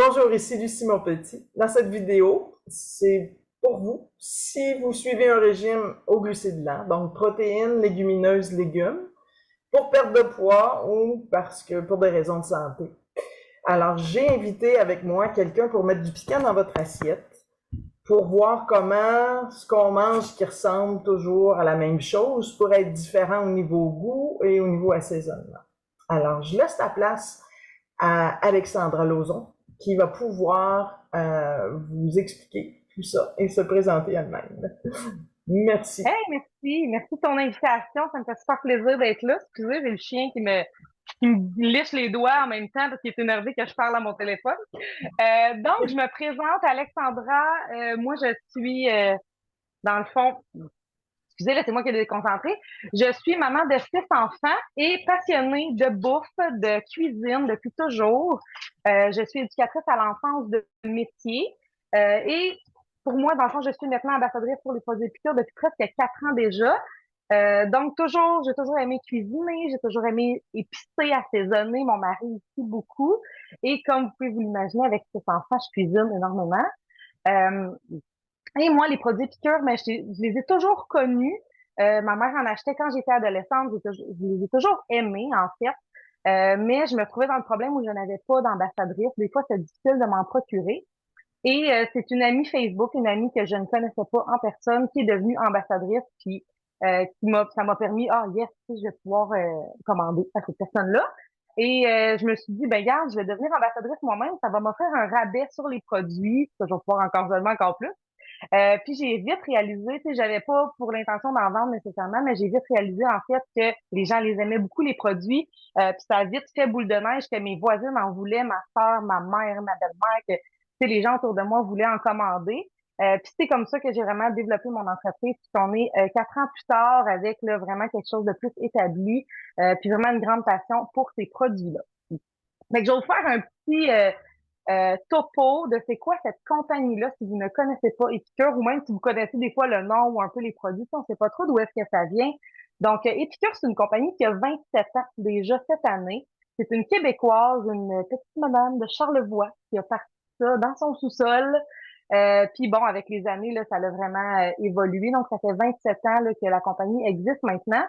Bonjour, ici Lucie Monpetit. Dans cette vidéo, c'est pour vous, si vous suivez un régime au glucides lents, donc protéines, légumineuses, légumes, pour perdre de poids ou parce que pour des raisons de santé. Alors, j'ai invité avec moi quelqu'un pour mettre du piquant dans votre assiette, pour voir comment ce qu'on mange qui ressemble toujours à la même chose pourrait être différent au niveau goût et au niveau assaisonnement. Alors, je laisse la place à Alexandra Lauzon, qui va pouvoir vous expliquer tout ça et se présenter elle-même. Merci. Hey, merci. Merci de ton invitation. Ça me fait super plaisir d'être là. Excusez, j'ai le chien qui me liche les doigts en même temps parce qu'il est énervé que je parle à mon téléphone. Donc, je me présente, Alexandra. Moi, je suis, dans le fond, excusez, laissez-moi que déconcentrer. Je suis maman de 6 enfants et passionnée de bouffe, de cuisine depuis toujours. Je suis éducatrice à l'enfance de métier. Et pour moi, dans le fond, je suis maintenant ambassadrice pour les produits épicures depuis presque 4 ans déjà. Donc, j'ai toujours aimé cuisiner, j'ai toujours aimé épicer, assaisonner. Mon mari aussi beaucoup. Et comme vous pouvez vous l'imaginer, avec 6 enfants, je cuisine énormément. Euh, et moi, les produits piqûres, mais je les ai toujours connus. Ma mère en achetait quand j'étais adolescente. Je les ai toujours aimés, en fait. Mais je me trouvais dans le problème où je n'avais pas d'ambassadrice. Des fois, c'est difficile de m'en procurer. Et c'est une amie Facebook, une amie que je ne connaissais pas en personne, qui est devenue ambassadrice, puis ça m'a permis, ah yes, tu sais, je vais pouvoir commander à cette personne-là. Et je me suis dit, ben regarde, je vais devenir ambassadrice moi-même, ça va m'offrir un rabais sur les produits, que je vais pouvoir encore seulement encore plus. Puis j'ai vite réalisé, tu sais, j'avais pas pour l'intention d'en vendre nécessairement, mais j'ai vite réalisé en fait que les gens les aimaient beaucoup les produits. Puis ça a vite fait boule de neige que mes voisines en voulaient, ma soeur, ma mère, ma belle-mère, que tu sais, les gens autour de moi voulaient en commander. Puis c'est comme ça que j'ai vraiment développé mon entreprise. Puis on est 4 ans plus tard avec là, vraiment quelque chose de plus établi, puis vraiment une grande passion pour ces produits-là. Fait que je vais vous faire un petit topo de c'est quoi cette compagnie-là si vous ne connaissez pas Épicure ou même si vous connaissez des fois le nom ou un peu les produits, si on ne sait pas trop d'où est-ce que ça vient. Donc, Épicure, c'est une compagnie qui a 27 ans déjà cette année. C'est une Québécoise, une petite madame de Charlevoix qui a parti ça dans son sous-sol. Puis bon, avec les années, là, ça a vraiment évolué. Donc, ça fait 27 ans là, que la compagnie existe maintenant.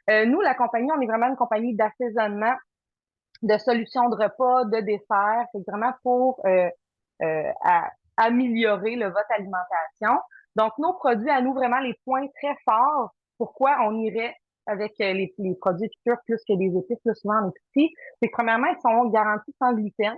Nous, la compagnie, on est vraiment une compagnie d'assaisonnement de solutions de repas, de desserts. C'est vraiment pour améliorer votre alimentation. Donc, nos produits, à nous, vraiment, les points très forts, pourquoi on irait avec les produits épicures plus que les épices, là, souvent en épicerie, c'est que premièrement, ils sont garantis sans gluten.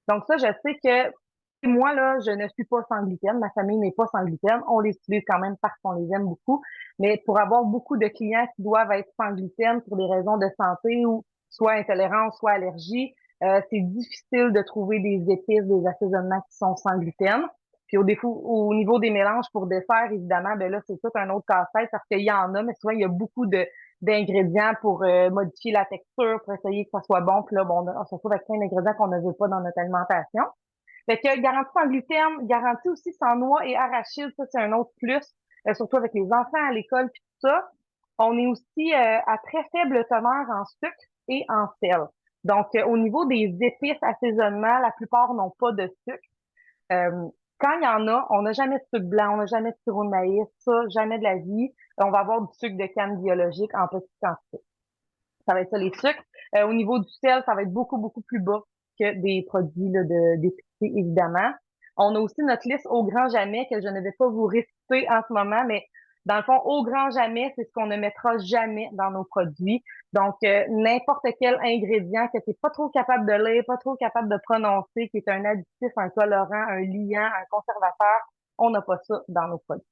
Donc ça, je sais que moi, là, je ne suis pas sans gluten, ma famille n'est pas sans gluten. On les utilise quand même parce qu'on les aime beaucoup. Mais pour avoir beaucoup de clients qui doivent être sans gluten pour des raisons de santé ou soit intolérance, soit allergie, c'est difficile de trouver des épices, des assaisonnements qui sont sans gluten. Puis au niveau des mélanges pour dessert, évidemment, ben là, c'est tout un autre casse-tête parce qu'il y en a, mais souvent, il y a beaucoup d'ingrédients pour modifier la texture, pour essayer que ça soit bon. Puis là, bon, on se retrouve avec plein d'ingrédients qu'on ne veut pas dans notre alimentation. Fait que garantie sans gluten, garantie aussi sans noix et arachides, ça c'est un autre plus, surtout avec les enfants à l'école puis tout ça. On est aussi à très faible teneur en sucre et en sel. Donc, au niveau des épices, assaisonnement, la plupart n'ont pas de sucre. Euh, Quand il y en a, on n'a jamais de sucre blanc, on n'a jamais de sirop de maïs, ça, jamais de la vie. On va avoir du sucre de canne biologique en petite quantité. Ça va être ça, les sucres. Au niveau du sel, ça va être beaucoup, beaucoup plus bas que des produits là, d'épicerie, évidemment. On a aussi notre liste au grand jamais que je ne vais pas vous réciter en ce moment, mais dans le fond, au grand jamais, c'est ce qu'on ne mettra jamais dans nos produits. Donc, n'importe quel ingrédient que tu n'es pas trop capable de lire, pas trop capable de prononcer, qui est un additif, un colorant, un liant, un conservateur, on n'a pas ça dans nos produits.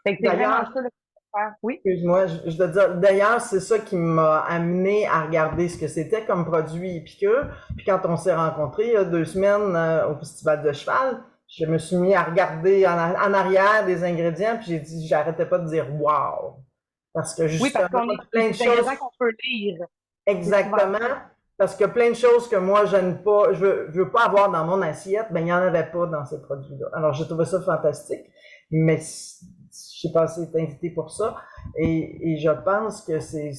Fait que c'est vraiment D'ailleurs, ça le faire. Oui. excuse-moi, je dois dire, d'ailleurs, c'est ça qui m'a amené à regarder ce que c'était comme produit épicure. Puis quand on s'est rencontrés il y a 2 semaines au Festival de Cheval, je me suis mis à regarder en arrière des ingrédients, puis j'ai dit, j'arrêtais pas de dire wow. Parce que Oui, parce justement, qu'on est, c'est plein de des choses. ingrédients qu'on peut lire. C'est souvent Exactement. ça. Parce que plein de choses que moi, je veux pas avoir dans mon assiette, ben, il n'y en avait pas dans ces produits-là. Alors, j'ai trouvé ça fantastique. Mais je sais pas si t'es invité pour ça. Et je pense que c'est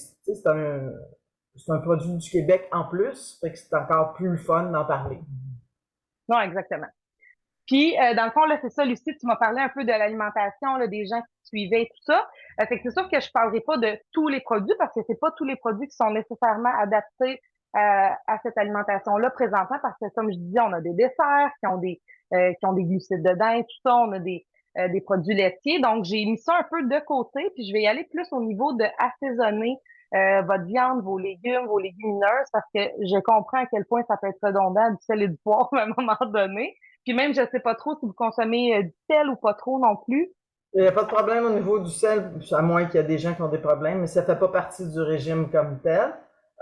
un produit du Québec en plus. Fait que c'est encore plus fun d'en parler. Non, exactement. Puis, dans le fond, là, c'est ça, Lucie, tu m'as parlé un peu de l'alimentation, là, des gens qui suivaient et tout ça. Fait que c'est sûr que je parlerai pas de tous les produits parce que c'est pas tous les produits qui sont nécessairement adaptés à cette alimentation-là présentement parce que, comme je disais, on a des desserts qui ont des glucides dedans et tout ça, on a des produits laitiers. Donc, j'ai mis ça un peu de côté, puis je vais y aller plus au niveau de assaisonner votre viande, vos légumes, vos légumineuses, parce que je comprends à quel point ça peut être redondant du sel et du poivre à un moment donné. Puis même, je sais pas trop si vous consommez du sel ou pas trop non plus. Il n'y a pas de problème au niveau du sel, à moins qu'il y ait des gens qui ont des problèmes, mais ça fait pas partie du régime comme tel.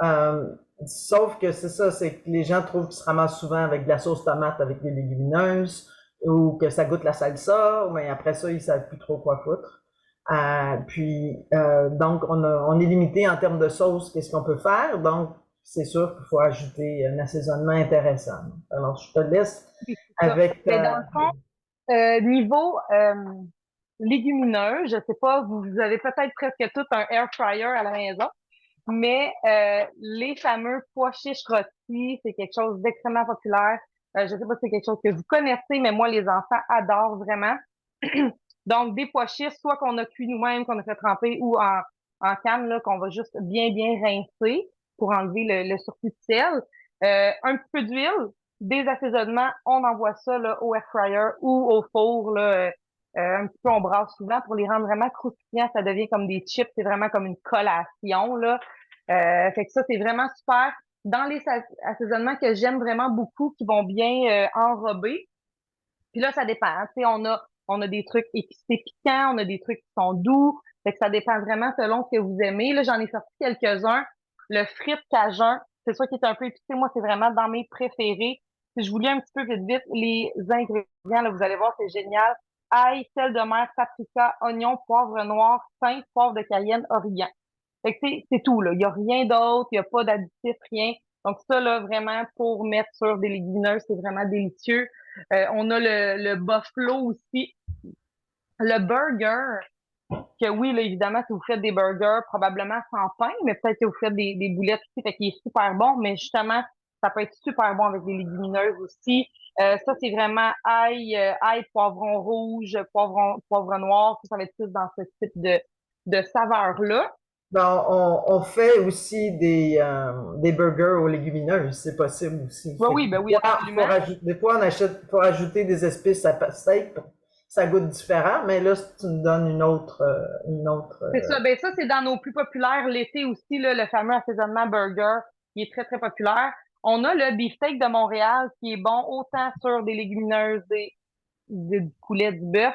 Euh, Sauf que c'est ça, c'est que les gens trouvent qu'ils se ramassent souvent avec de la sauce tomate avec des légumineuses, ou que ça goûte la salsa, mais après ça, ils savent plus trop quoi foutre. Donc, on est limité en termes de sauce, qu'est-ce qu'on peut faire. Donc, c'est sûr qu'il faut ajouter un assaisonnement intéressant. Alors, je te laisse Oui, c'est ça. avec Mais dans le fond, niveau légumineux, je sais pas, vous avez peut-être presque tout un air fryer à la maison, mais les fameux pois chiches rôtis, c'est quelque chose d'extrêmement populaire. Je sais pas si c'est quelque chose que vous connaissez, mais moi, les enfants adorent vraiment. Donc, des pois chiches, soit qu'on a cuit nous-mêmes, qu'on a fait tremper, ou en canne, là, qu'on va juste bien rincer pour enlever le surplus de sel. Un petit peu d'huile, des assaisonnements, on envoie ça là, au air fryer ou au four. Là, un petit peu, on brasse souvent pour les rendre vraiment croustillants. Ça devient comme des chips, c'est vraiment comme une collation. Là. Fait que ça, c'est vraiment super. Dans les assaisonnements que j'aime vraiment beaucoup, qui vont bien enrober, puis là, ça dépend. Hein. Tu sais, on a des trucs épicés piquants, on a des trucs qui sont doux. Fait que ça dépend vraiment selon ce que vous aimez. Là, j'en ai sorti quelques-uns. Le frite cajun, c'est sûr qu'il est un peu épicé. Moi, c'est vraiment dans mes préférés. Si je vous lis un petit peu vite les ingrédients, là, vous allez voir, c'est génial. Ail, sel de mer, paprika, oignon, poivre noir, thym, poivre de Cayenne, origan. Fait que c'est tout, là. Il y a rien d'autre, il y a pas d'additif, rien. Donc ça, là, vraiment, pour mettre sur des légumineuses, c'est vraiment délicieux. On a le buffalo aussi. Le burger, que oui, là, évidemment, si vous faites des burgers, probablement sans pain, mais peut-être que vous faites des boulettes aussi, fait qu'il est super bon, mais justement, ça peut être super bon avec des légumineuses aussi. Ça, c'est vraiment ail, poivron rouge, poivre noir, ça va être plus dans ce type de saveur-là. Ben, on fait aussi des burgers aux légumineuses, c'est possible aussi. Fait que Ben oui, absolument. des fois, on achète, faut ajouter des épices à steak, ça goûte différent, mais là, tu me donnes une autre. C'est ça. Ben ça, c'est dans nos plus populaires l'été aussi, là, le fameux assaisonnement burger, qui est très populaire. On a le beefsteak de Montréal, qui est bon autant sur des légumineuses, du poulet, du bœuf.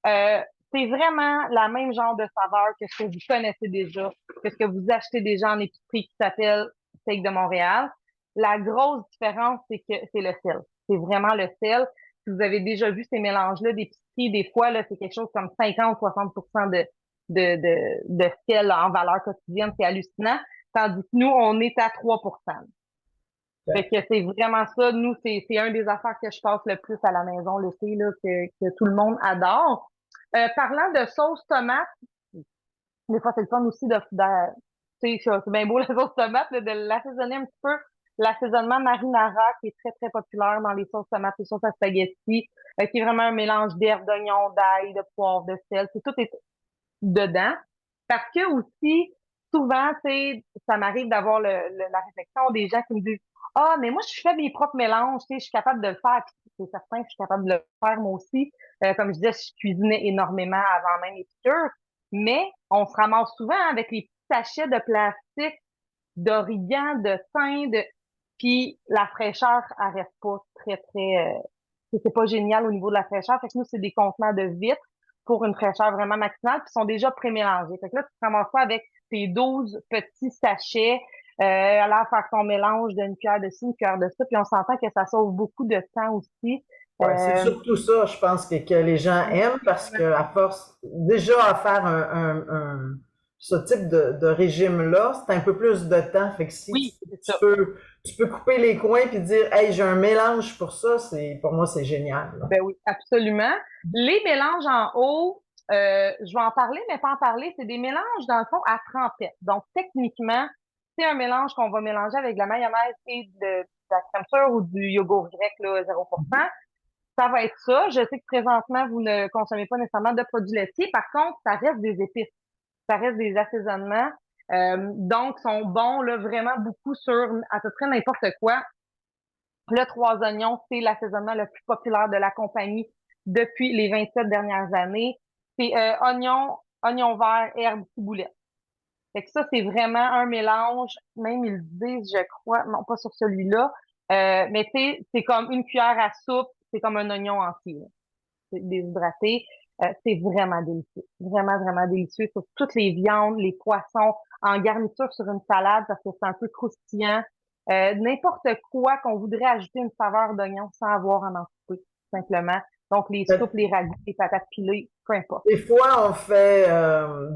Euh, c'est vraiment la même genre de saveur que ce que vous connaissez déjà, que ce que vous achetez déjà en épicerie qui s'appelle steak de Montréal. La grosse différence, c'est que c'est le sel. C'est vraiment le sel. Si vous avez déjà vu ces mélanges-là d'épicerie, des fois, là, c'est quelque chose comme 50-60% de sel en valeur quotidienne. C'est hallucinant. Tandis que nous, on est à 3%. Fait que c'est vraiment ça. Nous, c'est un des affaires que je passe le plus à la maison l'été, là, que tout le monde adore. Parlant de sauce tomate, des fois, c'est le fun aussi tu sais, c'est bien beau la sauce tomate, là, de l'assaisonner un petit peu. L'assaisonnement marinara, qui est très populaire dans les sauces tomates, les sauces à spaghetti, qui est vraiment un mélange d'herbes, d'oignons, d'ail, de poivre, de sel. Tout est dedans. Parce que aussi, souvent, tu sais, ça m'arrive d'avoir la réflexion des gens qui me disent, ah, mais moi, je fais mes propres mélanges, tu sais, je suis capable de le faire. Puis c'est certain que je suis capable de le faire moi aussi. Comme je disais, je cuisinais énormément avant même les piqûres. Mais on se ramasse souvent avec les petits sachets de plastique, d'origan, de thym, puis la fraîcheur, elle reste pas c'est pas génial au niveau de la fraîcheur. Fait que nous, c'est des contenants de vitre pour une fraîcheur vraiment maximale, puis sont déjà pré-mélangés. Fait que là, tu te ramasses pas avec tes 12 petits sachets, alors faire ton mélange d'une cuillère de ci, une cuillère de ça, puis on s'entend que ça sauve beaucoup de temps aussi. Ouais, c'est Euh, surtout ça, je pense, que les gens aiment parce que à force, déjà à faire ce type de régime-là, c'est un peu plus de temps. Fait que si oui, c'est tu ça. peux, tu peux couper les coins puis dire, hey, j'ai un mélange pour ça, pour moi, c'est génial, là. Ben oui, absolument. Les mélanges en eau, je vais en parler, mais pas en parler. C'est des mélanges, dans le fond, à trempette. Donc, techniquement, c'est un mélange qu'on va mélanger avec de la mayonnaise et la crème sûre ou du yogourt grec, là, 0%. Ça va être ça. Je sais que présentement, vous ne consommez pas nécessairement de produits laitiers. Par contre, ça reste des épices. Ça reste des assaisonnements. Donc, sont bons, là, vraiment beaucoup sur à peu près n'importe quoi. Le trois oignons, c'est l'assaisonnement le plus populaire de la compagnie depuis les 27 dernières années. C'est oignon vert, herbe, ciboulette. Fait que ça, c'est vraiment un mélange. Même ils le disent, je crois, non pas sur celui-là, mais c'est comme une cuillère à soupe, c'est comme un oignon entier, là. C'est déshydraté. C'est vraiment délicieux. Vraiment, vraiment délicieux sur toutes les viandes, les poissons, en garniture sur une salade parce que c'est un peu croustillant. N'importe quoi qu'on voudrait ajouter une saveur d'oignon sans avoir à en couper, simplement. Donc, les soupes, les ragoûts, les patates pilées, peu importe. Des fois, on fait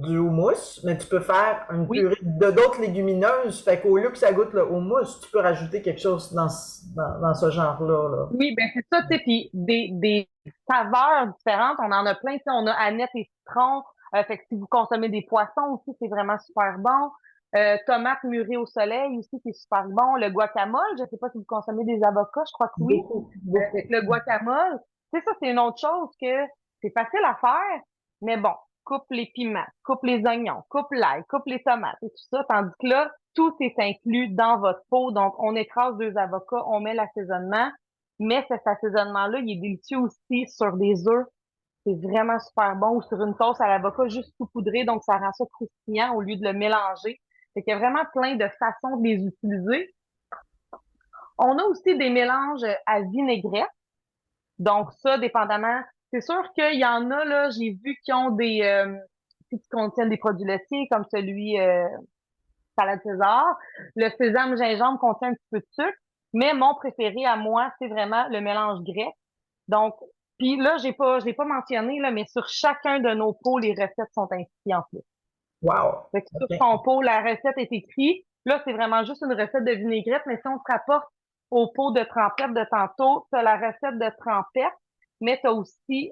du houmous, mais tu peux faire une Oui, purée de d'autres légumineuses. Fait qu'au lieu que ça goûte le houmous, tu peux rajouter quelque chose dans ce genre-là, là. oui, ben c'est ça, tu sais, puis des saveurs différentes, on en a plein, tu sais, on a Annette et citron, fait que si vous consommez des poissons aussi, c'est vraiment super bon. Tomates mûries au soleil aussi, c'est super bon. Le guacamole, je sais pas si vous consommez des avocats, je crois que oui. Beaucoup, beaucoup. Avec le guacamole, tu sais, ça, c'est une autre chose que c'est facile à faire, mais bon, coupe les piments, coupe les oignons, coupe l'ail, coupe les tomates et tout ça, tandis que là, tout est inclus dans votre pot. Donc, on écrase deux avocats, on met l'assaisonnement, mais cet assaisonnement-là, il est délicieux aussi sur des œufs. C'est vraiment super bon. Ou sur une sauce à l'avocat juste saupoudrée, donc ça rend ça croustillant au lieu de le mélanger. Fait qu'il y a vraiment plein de façons de les utiliser. On a aussi des mélanges à vinaigrette. Donc ça, dépendamment, c'est sûr qu'il y en a, là, j'ai vu qui ont qui contiennent des produits laitiers, comme celui salade César. Le sésame gingembre contient un petit peu de sucre, mais mon préféré à moi, c'est vraiment le mélange grec. Donc, puis là, je l'ai pas mentionné, là, mais sur chacun de nos pots, les recettes sont inscrites en plus. Wow. Fait que sur OK. ton pot, la recette est écrite. Là, c'est vraiment juste une recette de vinaigrette, mais si on se rapporte au pot de trempette de tantôt, tu as la recette de trempette, mais tu as aussi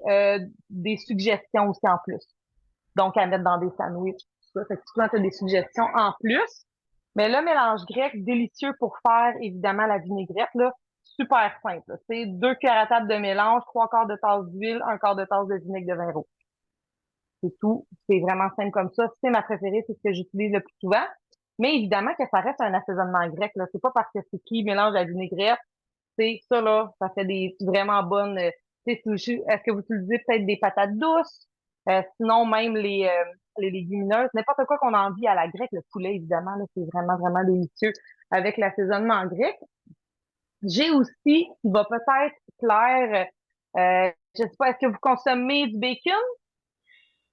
des suggestions aussi en plus. Donc, à mettre dans des sandwichs, tout ça. Fait que souvent, tu as des suggestions en plus. Mais le mélange grec, délicieux pour faire, évidemment, la vinaigrette, là, super simple. C'est 2 cuillères à table de mélange, 3 quarts de tasse d'huile, 1 quart de tasse de vinaigre de vin rouge. C'est tout. C'est vraiment simple comme ça. C'est ma préférée, c'est ce que j'utilise le plus souvent. Mais évidemment que ça reste un assaisonnement grec, là. C'est pas parce que c'est qui mélange la vinaigrette. C'est ça, là. Ça fait des vraiment bonnes, tu sais, est-ce que vous utilisez peut-être des patates douces? Sinon, même les légumineuses, n'importe quoi qu'on a envie à la grecque, le poulet, évidemment, là, c'est vraiment, vraiment délicieux avec l'assaisonnement grec. J'ai aussi, qui va peut-être plaire, je sais pas, est-ce que vous consommez du bacon?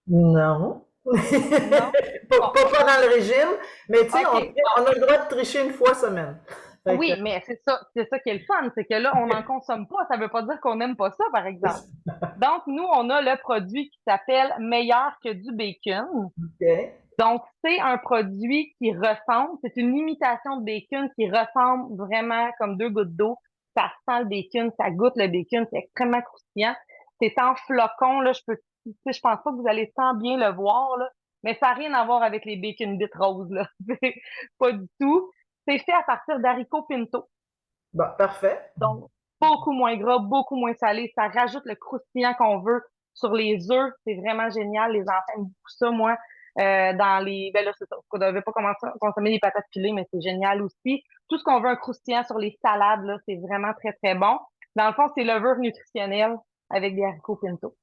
Non. Non? Bon, Pas dans le régime, mais tu sais, OK. on a le droit de tricher une fois semaine. Fait que, Oui, mais c'est ça qui est le fun, c'est que là, on n'en consomme pas. Ça veut pas dire qu'on n'aime pas ça, par exemple. Donc, nous, on a le produit qui s'appelle Meilleur que du bacon. OK. Donc, c'est un produit qui ressemble, c'est une imitation de bacon qui ressemble vraiment comme deux gouttes d'eau. Ça sent le bacon, ça goûte le bacon, c'est extrêmement croustillant. C'est en flocons, là, tu sais, je pense pas que vous allez tant bien le voir, là, mais ça n'a rien à voir avec les bacon bits roses, là. C'est pas du tout. C'est fait à partir d'haricots pinto. Bon, parfait. Donc, beaucoup moins gras, beaucoup moins salé. Ça rajoute le croustillant qu'on veut sur les œufs. C'est vraiment génial. Les enfants aiment beaucoup ça, moi. Dans les, ben là, c'est ça. On ne devait pas commencer à consommer des patates pilées, mais c'est génial aussi. Tout ce qu'on veut un croustillant sur les salades, là, c'est vraiment très, très bon. Dans le fond, c'est levure nutritionnelle avec des haricots pinto.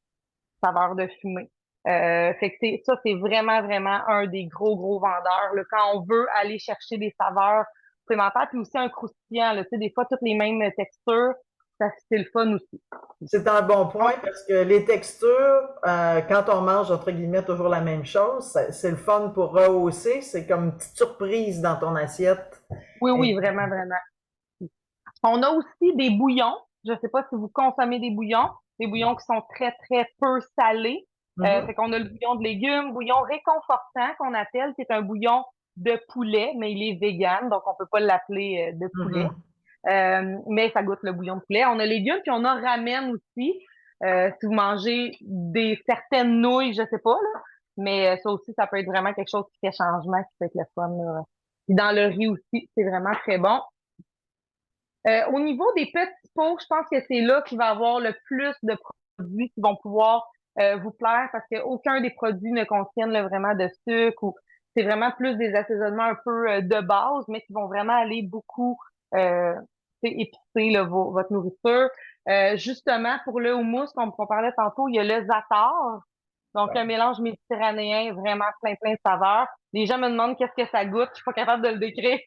Saveur de fumée. Fait que ça, c'est vraiment, vraiment un des gros, gros vendeurs, là, quand on veut aller chercher des saveurs supplémentaires, puis aussi un croustillant, là, tu sais, des fois, toutes les mêmes textures, ça, c'est le fun aussi. C'est un bon point Donc, parce que les textures, quand on mange, entre guillemets, toujours la même chose, c'est le fun pour rehausser. C'est comme une petite surprise dans ton assiette. oui, Et- oui, vraiment, vraiment. On a aussi des bouillons. Je sais pas si vous consommez des bouillons qui sont très, très peu salés. Mhm, Fait qu'on a le bouillon de légumes, bouillon réconfortant qu'on appelle, qui est un bouillon de poulet, mais il est vegan, donc on peut pas l'appeler de poulet. mhm. Mais ça goûte le bouillon de poulet. On a légumes, puis on a ramen aussi. Si vous mangez des certaines nouilles, je sais pas, là. Mais ça aussi, ça peut être vraiment quelque chose qui fait changement, qui peut être le fun, là. Puis dans le riz aussi, c'est vraiment très bon. Au niveau des petits pots, je pense que c'est là qu'il va y avoir le plus de produits qui vont pouvoir vous plaire parce qu'aucun des produits ne contiennent là, vraiment de sucre ou c'est vraiment plus des assaisonnements un peu de base, mais qui vont vraiment aller beaucoup épicer là, votre nourriture. Justement, pour le houmous, comme on parlait tantôt, il y a le za'atar. Donc, un mélange méditerranéen vraiment plein de saveurs. Les gens me demandent qu'est-ce que ça goûte. Je suis pas capable de le décrire.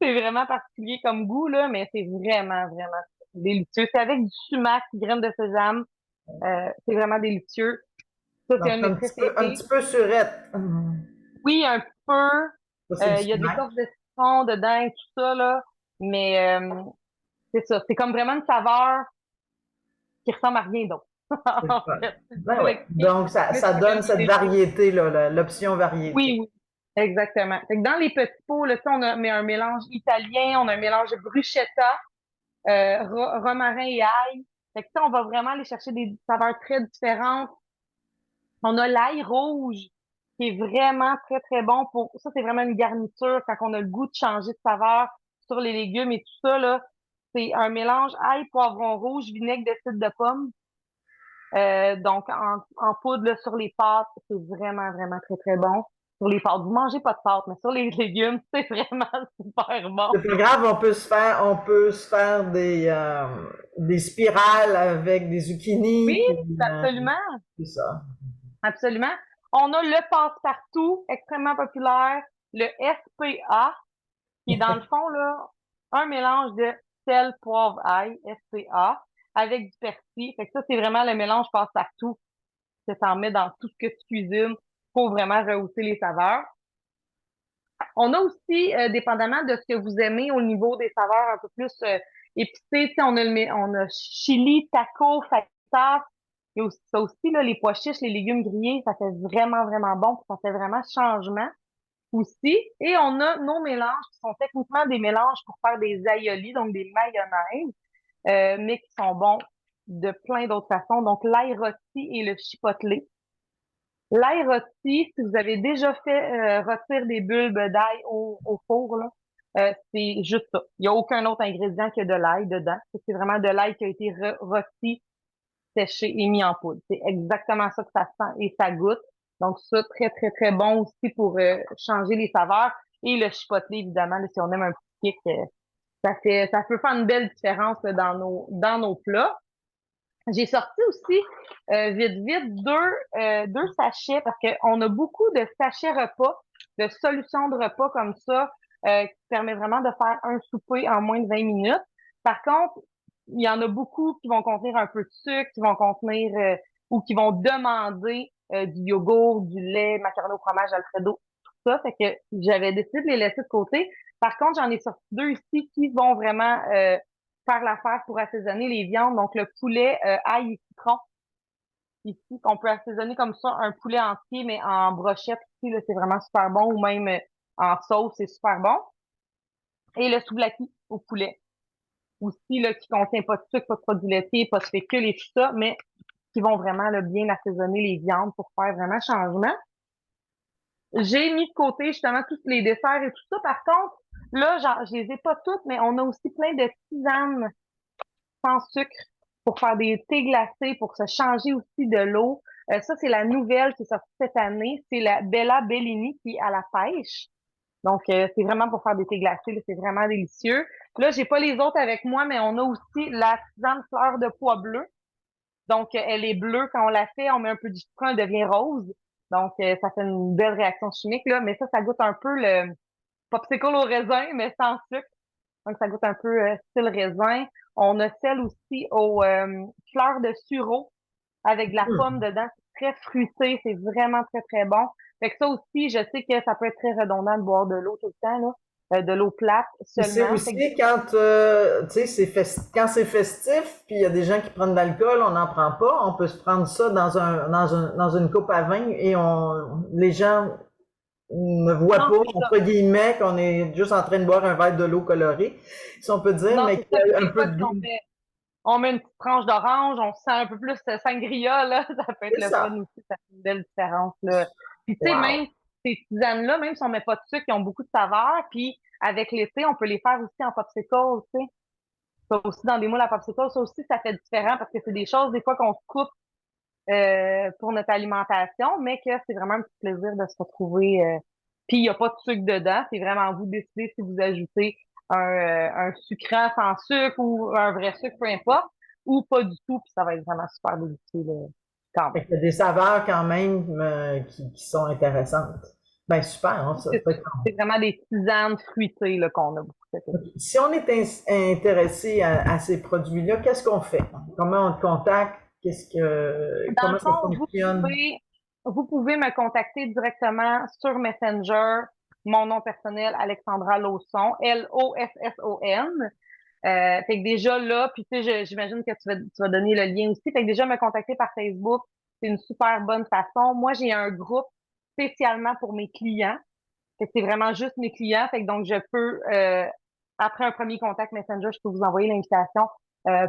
C'est vraiment particulier comme goût, là, mais c'est vraiment délicieux. C'est avec du sumac, graines de sésame. C'est vraiment délicieux. Ça, c'est Donc, un de mes un préférés. petit peu surette. Oui, un peu. Ça, c'est du Il y a de snack. l'écorce de citron dedans et tout ça, là. Mais c'est ça. C'est comme vraiment une saveur qui ressemble à rien d'autre. C'est le En fun. fait, c'est Ben difficile oui. à expliquer, Donc, mais ça c'est donne vraiment cette délicieux. variété, là, l'option variété. Oui, exactement. Fait que dans les petits pots, là, tu sais, on a mais un mélange italien, on a un mélange de bruschetta, romarin et ail. Fait que ça, on va vraiment aller chercher des saveurs très différentes. On a l'ail rouge, qui est vraiment très bon pour, ça, c'est vraiment une garniture quand on a le goût de changer de saveur sur les légumes et tout ça, là. C'est un mélange ail, poivron rouge, vinaigre de cidre de pomme. Donc, en poudre là, sur les pâtes, c'est vraiment très bon. Sur les pâtes, vous mangez pas de pâtes, mais sur les légumes, c'est vraiment super bon. C'est pas grave, on peut se faire des spirales avec des Oui, zucchini, puis, absolument, tout ça. absolument. On a le passe-partout, extrêmement populaire, le SPA, qui est dans le fond, là, un mélange de sel, poivre, ail, SPA, avec du persil. Fait que ça, c'est vraiment le mélange passe-partout que t'en mets dans tout ce que tu cuisines pour vraiment rehausser les saveurs. On a aussi, dépendamment de ce que vous aimez au niveau des saveurs un peu plus épicées, tu sais, on a chili, taco, fajitas. Il y a aussi, ça aussi, là, les pois chiches, les légumes grillés, ça fait vraiment bon, puis ça fait vraiment changement aussi. Et on a nos mélanges qui sont techniquement des mélanges pour faire des aïolis, donc des mayonnaises, mais qui sont bons de plein d'autres façons. Donc, l'ail rôti et le chipotle. L'ail rôti, si vous avez déjà fait rôtir des bulbes d'ail au four, là, c'est juste ça. Il n'y a aucun autre ingrédient que de l'ail dedans. C'est vraiment de l'ail qui a été rôti, séché et mis en poudre. C'est exactement ça que ça sent et ça goûte. Donc ça, très bon aussi pour changer les saveurs. Et le chipotle, évidemment, là, si on aime un petit kick, ça peut faire une belle différence là, dans nos plats. J'ai sorti aussi vite deux sachets parce qu'on a beaucoup de sachets repas, de solutions de repas comme ça qui permet vraiment de faire un souper en moins de 20 minutes. Par contre, il y en a beaucoup qui vont contenir un peu de sucre, qui vont contenir ou qui vont demander du yogourt, du lait, macaroni au fromage, Alfredo, tout ça. Fait que j'avais décidé de les laisser de côté. Par contre, j'en ai sorti deux ici qui vont vraiment faire l'affaire pour assaisonner les viandes. Donc, le poulet ail et citron, ici, qu'on peut assaisonner comme ça, un poulet entier, mais en brochette ici, là, c'est vraiment super bon, ou même en sauce, c'est super bon. Et le souvlaki au poulet, aussi, là, qui contient pas de sucre, pas de produits laitiers, pas de fécule et tout ça, mais qui vont vraiment là, bien assaisonner les viandes pour faire vraiment changement. J'ai mis de côté justement tous les desserts et tout ça. Par contre, là, je les ai pas toutes, mais on a aussi plein de tisanes sans sucre pour faire des thés glacés, pour se changer aussi de l'eau. Ça, c'est la nouvelle qui est sortie cette année. C'est la Bella Bellini qui est à la pêche. Donc, c'est vraiment pour faire des thés glacés. Là, c'est vraiment délicieux. Là, j'ai pas les autres avec moi, mais on a aussi la tisane fleur de pois bleu. Donc, elle est bleue. Quand on la fait, on met un peu du citron, elle devient rose. Donc, ça fait une belle réaction chimique, là. Mais ça goûte un peu le popsicle au raisin, mais sans sucre. Donc, ça goûte un peu style raisin. On a celle aussi aux fleurs de sureau avec de la pomme Hmm. dedans. C'est très fruité. C'est vraiment très bon. Fait que ça aussi, je sais que ça peut être très redondant de boire de l'eau tout le temps, là. De l'eau plate Puis c'est seulement. Fait que aussi quand, tu sais, quand c'est festif, puis il y a des gens qui prennent de l'alcool, on n'en prend pas, on peut se prendre ça dans une coupe à vin et les gens ne voient non, pas, c'est ça. entre guillemets, qu'on est juste en train de boire un verre de l'eau colorée, si on peut dire, Non, mais c'est qu'il ça. Puis y a un des peu fois, de si on goût. fait, on met une petite tranche d'orange, on sent un peu plus sangria, là. Ça peut être C'est le fun ça. aussi. Ça fait une belle différence, là. Puis, tu sais, Wow. même ces tisanes-là, même si on met pas de sucre, ils ont beaucoup de saveur. Puis, avec l'été, on peut les faire aussi en popsicle, tu sais. Ça aussi dans des moules à popsicle, ça aussi, ça fait différent parce que c'est des choses, des fois, qu'on se coupe pour notre alimentation, mais que c'est vraiment un petit plaisir de se retrouver. Puis il n'y a pas de sucre dedans, c'est vraiment vous décidez si vous ajoutez un sucrant sans sucre ou un vrai sucre, peu importe, ou pas du tout, puis ça va être vraiment super délicieux là, quand même. Fait qu'il y a des saveurs quand même qui sont intéressantes. Ben super, hein, ça C'est peut ça. être C'est vraiment des tisanes fruitées là, qu'on a beaucoup cet été. Si on est intéressé à ces produits-là, qu'est-ce qu'on fait? Comment on te contacte? Dans le Comment ça fond, fonctionne? vous pouvez me contacter directement sur Messenger, mon nom personnel, Alexandra Lausson, Losson. Fait que déjà là, puis tu sais, j'imagine que tu vas donner le lien aussi. Fait que déjà me contacter par Facebook, c'est une super bonne façon. Moi, j'ai un groupe spécialement pour mes clients. Fait que c'est vraiment juste mes clients. Fait que donc je peux, après un premier contact Messenger, je peux vous envoyer l'invitation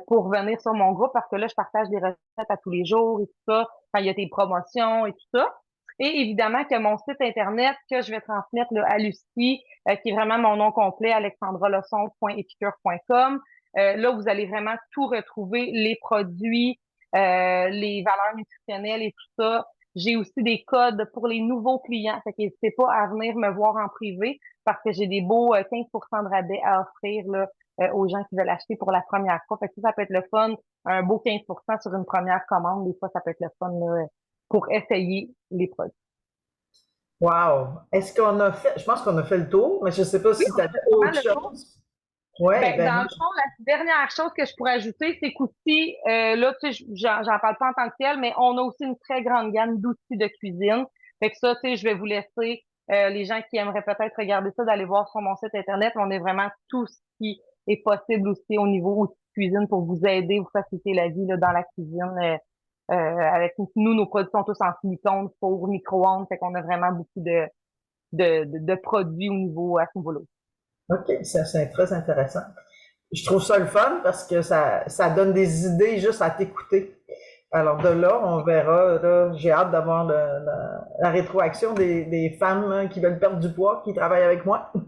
pour venir sur mon groupe parce que là, je partage des recettes à tous les jours et tout ça. Quand il y a des promotions et tout ça. Et évidemment que mon site internet que je vais transmettre là, à Lucie, qui est vraiment mon nom complet, alexandraleçon.epicure.com. Là, vous allez vraiment tout retrouver, les produits, les valeurs nutritionnelles et tout ça. J'ai aussi des codes pour les nouveaux clients. Fait qu'hésitez pas à venir me voir en privé parce que j'ai des beaux 15% de rabais à offrir là, aux gens qui veulent acheter pour la première fois. Fait que ça peut être le fun, un beau 15% sur une première commande. Des fois, ça peut être le fun là, pour essayer les produits. Wow! Est-ce qu'on a fait, je pense qu'on a fait le tour, mais je ne sais pas Oui, si tu on a avais fait pas autre mal le tour. chose. Ouais, Ben, ben dans moi, le fond, la dernière chose que je pourrais ajouter, c'est qu'aussi, là, tu sais, j'en parle pas en tant que tel, mais on a aussi une très grande gamme d'outils de cuisine. Fait que ça, tu sais, je vais vous laisser les gens qui aimeraient peut-être regarder ça, d'aller voir sur mon site Internet. On est vraiment tout ce qui est possible aussi au niveau outils de cuisine pour vous aider, vous faciliter la vie là, dans la cuisine. Avec nous, nos produits sont tous en silicone pour micro-ondes. Fait qu'on a vraiment beaucoup de produits au niveau à ce niveau-là. OK, ça c'est très intéressant. Je trouve ça le fun parce que ça donne des idées juste à t'écouter. Alors de là, on verra. Là, j'ai hâte d'avoir la rétroaction des femmes qui veulent perdre du poids, qui travaillent avec moi. Oui,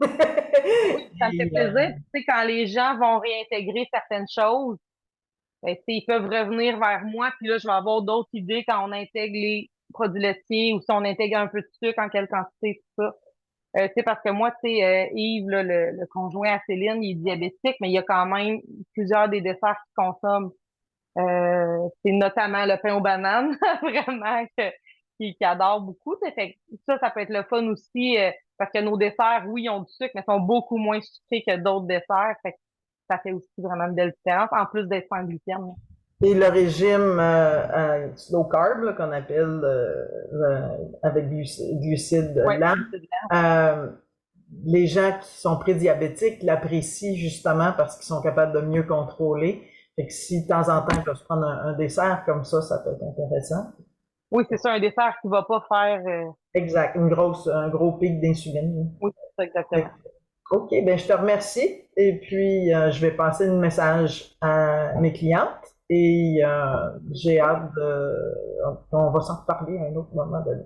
ça me fait Et, plaisir. Tu sais, quand les gens vont réintégrer certaines choses, ben, tu sais, ils peuvent revenir vers moi, puis là, je vais avoir d'autres idées quand on intègre les produits laitiers ou si on intègre un peu de sucre, en quelle quantité, tout ça. Tu sais, parce que moi, tu sais, Yves, là, le conjoint à Céline, il est diabétique, mais il y a quand même plusieurs des desserts qu'il consomme. C'est notamment le pain aux bananes, vraiment, qu'il adore beaucoup. Tu sais. Fait que ça peut être le fun aussi, parce que nos desserts, oui, ils ont du sucre, mais sont beaucoup moins sucrés que d'autres desserts. Fait que ça fait aussi vraiment une belle différence, en plus d'être sans gluten. Là. et le régime slow carb là, qu'on appelle avec glucides Ouais, lents, c'est blanc. euh, les gens qui sont prédiabétiques l'apprécient justement parce qu'ils sont capables de mieux contrôler. Fait que si de temps en temps ils peuvent se prendre un dessert comme ça peut être intéressant. Oui, c'est ça, un dessert qui va pas faire. Exact, un gros pic d'insuline. Oui, c'est ça, Fait exactement. que, OK, ben je te remercie et puis je vais passer le message à mes clientes et j'ai hâte on va s'en reparler à un autre moment donné.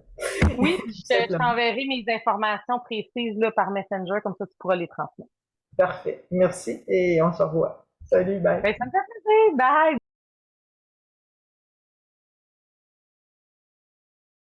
Oui, puis je Simplement. t'enverrai mes informations précises là, par Messenger, comme ça tu pourras les transmettre. Parfait. Merci et on se revoit. Salut, bye. Ben, ça me fait plaisir. Bye!